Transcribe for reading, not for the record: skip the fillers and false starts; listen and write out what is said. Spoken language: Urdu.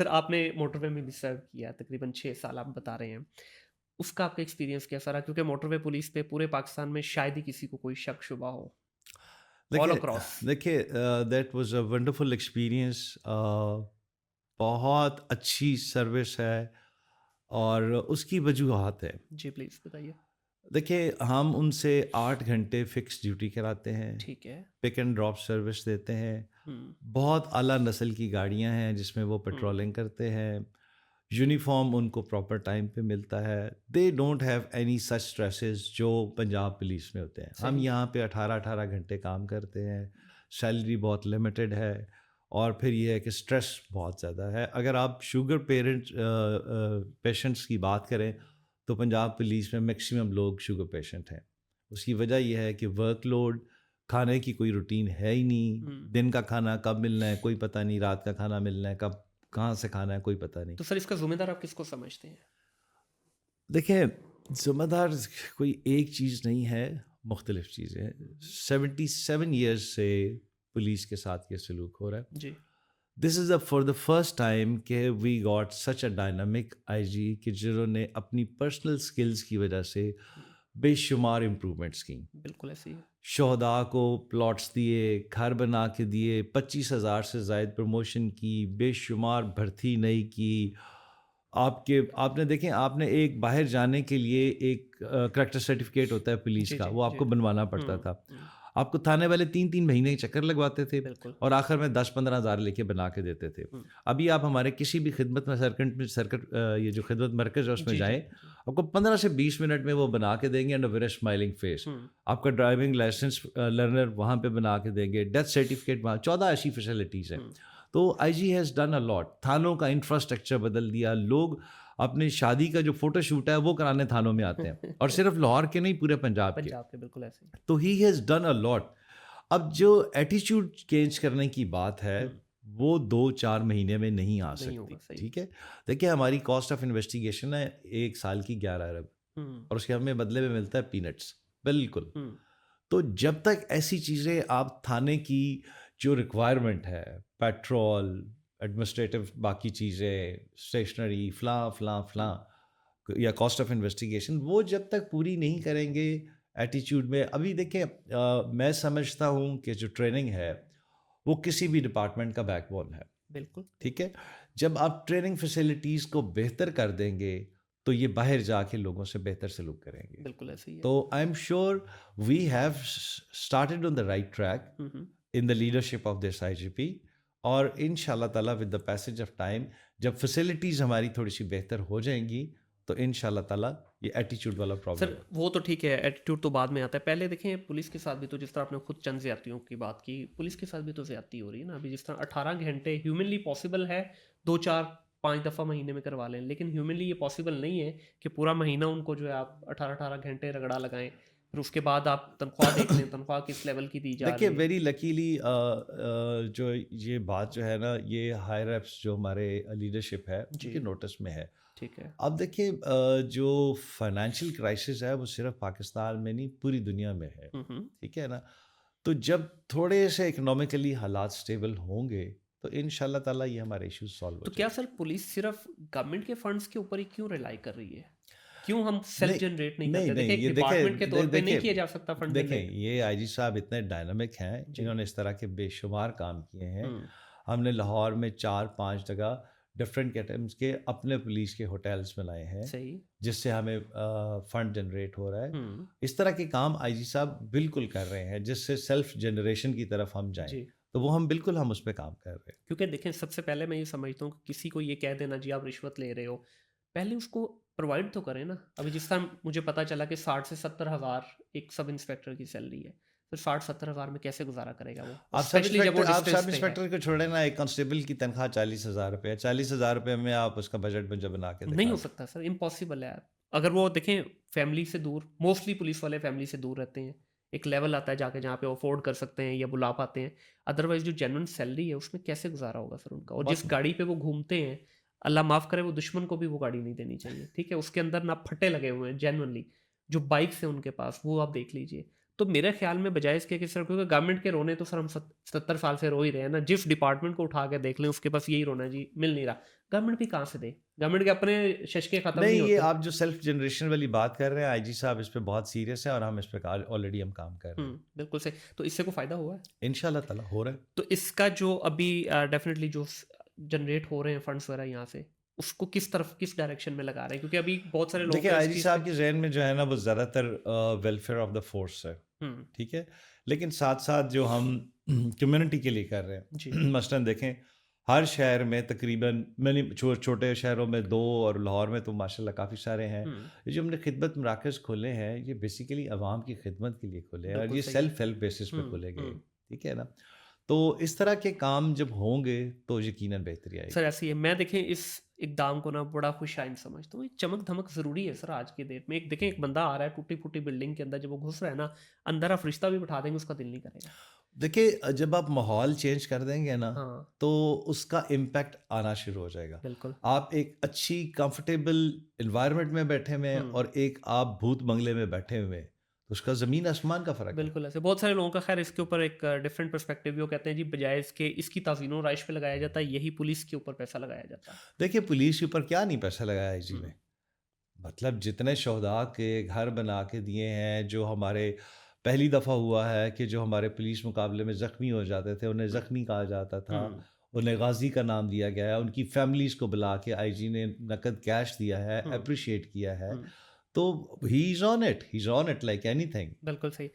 سر آپ نے موٹر وے میں بھی سرو کیا تقریباً 6 سال آپ بتا رہے ہیں، اس کا آپ کا ایکسپیرینس کیسا رہا؟ کیونکہ موٹر وے پولیس پہ پورے پاکستان میں شاید ہی کسی کو کوئی شک شبہ ہو آل دیکھیے اکراس. دیکھیے that was a wonderful experience. بہت اچھی سروس ہے اور اس کی وجوہات ہے. جی پلیز بتائیے. دیکھیے ہم ان سے 8 گھنٹے فکس ڈیوٹی کراتے ہیں، ٹھیک ہے. پک اینڈ ڈراپ سروس دیتے ہیں. ہوں. بہت اعلیٰ نسل کی گاڑیاں ہیں جس میں وہ ہوں. پیٹرولنگ کرتے ہیں. یونیفارم ان کو پراپر ٹائم پہ ملتا ہے. They don't have any such stresses جو پنجاب پولیس میں ہوتے ہیں. ہم صحیح. یہاں پہ 18 گھنٹے کام کرتے ہیں، سیلری بہت لمیٹڈ ہے، اور پھر یہ ہے کہ اسٹریس بہت زیادہ ہے. اگر آپ شوگر پیشنٹس کی بات کریں تو پنجاب پولیس میں میکسیمم لوگ شوگر پیشنٹ ہیں. اس کی وجہ یہ ہے کہ ورک لوڈ، کھانے کی کوئی روٹین ہے ہی نہیں. دن کا کھانا کب ملنا ہے کوئی پتہ نہیں، رات کا کھانا ملنا ہے کب، کہاں سے کھانا ہے کوئی پتہ نہیں. تو سر اس کا ذمہ دار آپ کس کو سمجھتے ہیں؟ دیکھیں ذمہ دار کوئی ایک چیز نہیں ہے، مختلف چیزیں. 77 ایئرس سے پولیس کے ساتھ یہ سلوک ہو رہا ہے. جی. This is for the first time کہ we got such a dynamic آئی جی کہ جنہوں نے اپنی پرسنل اسکلز کی وجہ سے بے شمار امپرومنٹس کی. بالکل ایسے ہی ہے. شہداء کو پلاٹس دیے، گھر بنا کے دیے، 25,000 سے زائد پروموشن کی، بے شمار بھرتی نئی کی. آپ نے دیکھیں، آپ نے ایک باہر جانے کے لیے ایک کریکٹر سرٹیفکیٹ ہوتا ہے پولیس جی کا، جی وہ آپ جی. کو بنوانا پڑتا تھا. آپ کو تھانے والے 3 مہینے چکر لگواتے تھے بالکل. اور آخر میں 10-15 ہزار لے کے بنا کے دیتے تھے. ابھی آپ ہمارے کسی بھی خدمت میں سرکٹ یہ جو خدمت مرکز ہے اس میں جی جائیں، جی. آپ کو 15 سے 20 منٹ میں وہ بنا کے دیں گے اینڈ ویری اسمائلنگ فیس. آپ کا ڈرائیونگ لائسنس لرنر وہاں پہ بنا کے دیں گے، ڈیتھ سرٹیفکیٹ وہاں. 14 ایسی فیسلٹیز ہیں. تو آئی جی ہیز ڈن اے لاٹ. تھانوں کا انفراسٹرکچر بدل دیا. لوگ اپنی شادی کا جو فوٹو شوٹ ہے وہ کرانے تھانوں میں آتے ہیں، اور صرف لاہور کے نہیں، پورے پنجاب کے. پنجاب کے بالکل ایسے ہی. تو ہی ہیز ڈن اے لاٹ. اب جو ایٹیچیوڈ چینج کرنے کی بات ہے وہ 2-4 مہینے میں نہیں آ نہیں سکتی. ہوگا. صحیح. ٹھیک ہے. دیکھیے ہماری کاسٹ آف انویسٹیگیشن ہے 1 سال کی 11 ارب، اور اس کے ہمیں بدلے میں ملتا ہے پینٹس. بالکل. تو جب تک ایسی چیزیں آپ تھانے کی جو ریکوائرمنٹ ہے، پیٹرول، ایڈمنسٹریٹو باقی چیزیں، اسٹیشنری، فلاں یا کاسٹ آف انویسٹیگیشن، وہ جب تک پوری نہیں کریں گے ایٹیچیوڈ میں. ابھی دیکھیں میں سمجھتا ہوں کہ جو ٹریننگ ہے وہ کسی بھی ڈپارٹمنٹ کا بیک بون ہے. بالکل. ٹھیک ہے. جب آپ ٹریننگ فیسلٹیز کو بہتر کر دیں گے تو یہ باہر جا کے لوگوں سے بہتر سلوک کریں گے. بالکل ایسے ہی ہے. تو I am sure we have started on the right track in the leadership of this I G P. اور ان شاء اللہ تعالیٰ with the passage of time جب فیسلٹیز ہماری تھوڑی سی بہتر ہو جائیں گی تو ان شاء اللہ تعالیٰ یہ ایٹیچیوڈ والا سر پرابلم. وہ تو ٹھیک ہے، ایٹیٹیوڈ تو بعد میں آتا ہے. پہلے دیکھیں پولیس کے ساتھ بھی تو، جس طرح آپ نے خود چند زیادتیوں کی بات کی، پولیس کے ساتھ بھی تو زیادتی ہو رہی ہے نا. ابھی جس طرح 18 گھنٹے ہیومنلی پاسبل ہے 2-4-5 دفعہ مہینے میں کروا لیں، لیکن ہیومنلی یہ پاسبل نہیں ہے کہ پورا مہینہ ان کو جو ہے آپ 18 گھنٹے رگڑا لگائیں، پھر اس کے بعد آپ تنخواہ دیکھ لیں تنخواہ کس لیول کی دی جا دیکھیے رہی ہے. ویری لکیلی جو یہ بات جو ہے نا، یہ ہائر ایپس جو ہمارے لیڈرشپ ہے ان کے نوٹس میں ہے. ٹھیک ہے. اب دیکھیے جو فائنینشیل کرائسس ہے وہ صرف پاکستان میں نہیں پوری دنیا میں ہے. ٹھیک ہے نا. تو جب تھوڑے سے اکنامکلی حالات سٹیبل ہوں گے تو ان شاء اللہ تعالیٰ یہ ہمارے ایشوز سالو ہو تو جائیں کیا گے. سر پولیس صرف گورنمنٹ کے فنڈز کے اوپر ہی کیوں ریلائی کر رہی ہے؟ کیوں ہم سیلف جنریٹ نہیں کرتے؟ دیکھیں ایک یہ ڈپارٹمنٹ کے طور پہ نہیں دیکھیں کیا جا سکتا فنڈ دیکھیں جنریٹ؟ یہ آئی جی صاحب اتنے ڈائنامک ہیں، انہوں نے اس طرح کے بے شمار کام کیے ہیں. ہم نے لاہور میں 4-5 جگہ ڈفرینٹ کیٹمز کے اپنے پولیس کے ہوٹلز بنائے ہیں صحیح. جس سے ہمیں فنڈ جنریٹ ہو رہا ہے. اس طرح کے کام آئی جی صاحب بالکل کر رہے ہیں جس سے سیلف جنریشن کی طرف ہم جائیں. تو وہ ہم اس پہ کام کر رہے ہیں. کیونکہ دیکھیں سب سے پہلے میں یہ سمجھتا ہوں کہ کسی کو یہ کہہ دینا جی آپ رشوت لے رہے ہو، پہلے اس کو پرووائڈ تو کریں نا. ابھی جس طرح مجھے پتہ چلا کہ 60 سے 70 ہزار ایک سب انسپیکٹر کی سیلری ہے، پھر 60-70 ہزار میں کیسے گزارا کرے گا وہ؟ اسپیشلی جب وہ آپ سب ڈسٹینس پہ ہے. انسپیکٹر کو چھوڑیں نا، ایک کانسٹیبل کی تنخواہ 40,000 روپے ہے. 40,000 روپے میں آپ اس کا بجٹ جو بنا کے نہیں دکھا ہو سکتا سر، امپاسبل ہے. اگر وہ دیکھیں فیملی سے دور، موسٹلی پولیس والے فیملی سے دور رہتے ہیں، ایک لیول آتا ہے جا کے جہاں پہ افورڈ کر سکتے ہیں یا بلا پاتے ہیں. ادروائز جو جینوئن سیلری ہے اس میں کیسے گزارا ہوگا سر ان کا؟ اور جس گاڑی پہ وہ گھومتے ہیں، اللہ معاف کرے وہ دشمن کو بھی وہ گاڑی نہیں دینی چاہیے. ٹھیک ہے. اس کے اندر نہ پھٹے لگے ہوئے ہیں جینوئنلی. جو بائکس ہیں ان کے پاس وہ آپ دیکھ لیجئے. تو میرے خیال میں بجائے اس کے کہ سر کیونکہ گورنمنٹ کے رونے تو سر ہم 70 سال سے رو ہی رہے ہیں نا، جس ڈپارٹمنٹ کو اٹھا کے دیکھ لیں اس کے پاس یہی رونا ہے جی مل نہیں رہا، گورنمنٹ بھی کہاں سے دے، گورنمنٹ کے اپنے ششکے ختم نہیں نہیں، ہوتے۔ یہ آپ جو سیلف جنریشن والی بات کر رہے ہیں آئی جی صاحب اس پہ بہت سیریس ہے اور ہم اس پہ آلریڈی ہم کام کر رہے ہیں، بالکل صحیح، تو اس سے کوئی فائدہ ہوا ہے ان شاء اللہ تعالیٰ ہو رہا ہے۔ تو اس کا جو ابھی ڈیفینیٹلی جو جنریٹ ہو رہے ہیں فنڈس وغیرہ یہاں سے اس کو کس طرف کس ڈائریکشن میں لگا رہے ہیں، کیونکہ ابھی بہت سارے لوگ دیکھیں آئی جی صاحب کے ذہن میں جو ہے نا وہ زیادہ تر ویلفیئر آف دا فورس ہے، ٹھیک ہے، لیکن ساتھ ساتھ جو ہم کمیونٹی کے لیے کر رہے ہیں، مثلاً دیکھیں ہر شہر میں تقریباً چھوٹے شہروں میں 2 اور لاہور میں تو ماشاء اللہ کافی سارے ہیں، یہ جو ہم نے خدمت مراکز کھولے ہیں یہ بیسیکلی عوام کی خدمت کے لیے کھولے ہیں اور یہ سیلف ہیلپ بیسس پہ کھولے گئے، ٹھیک ہے نا، تو اس طرح کے کام جب ہوں گے تو یقیناً بہتری آئے گی۔ سر ایسے ہی ہے، میں دیکھیں اس اقدام کو نا بڑا خوش آئند سمجھتا ہوں، چمک دھمک ضروری ہے سر آج کی ڈیٹ میں۔ ایک دیکھیں ایک بندہ آ رہا ہے ٹوٹی پھوٹی بلڈنگ کے اندر، جب وہ گھس رہا ہے نا اندر آپ فرشتہ بھی بٹھا دیں گے اس کا دل نہیں کرے گا۔ دیکھیں جب آپ ماحول چینج کر دیں گے نا تو اس کا امپیکٹ آنا شروع ہو جائے گا۔ بالکل، آپ ایک اچھی کمفرٹیبل انوائرمنٹ میں بیٹھے ہوئے ہیں اور ایک آپ بھوت بنگلے میں بیٹھے ہوئے ہیں تو اس کا زمین آسمان کا فرق ہے۔ بالکل ایسے بہت سارے لوگوں کا خیر اس کے اوپر ایک ڈفرینٹ پرسپیکٹیو بھی، وہ کہتے ہیں جی بجائے اس کے اس کی تعظیم و رائش پہ لگایا جاتا ہے، یہی پولیس کے اوپر پیسہ لگایا جاتا ہے۔ دیکھیے پولیس کے اوپر کیا نہیں پیسہ لگایا ہے جی میں، مطلب جتنے شہداء کے گھر بنا کے دیے ہیں، جو ہمارے پہلی دفعہ ہوا ہے کہ جو ہمارے پولیس مقابلے میں زخمی ہو جاتے تھے انہیں زخمی کہا جاتا تھا، انہیں غازی کا نام دیا گیا ہے، ان کی فیملیز کو بلا کے آئی جی نے نقد کیش دیا ہے، اپریشیٹ کیا ہے، تو he is on it like اینی تھنگ۔ بالکل صحیح۔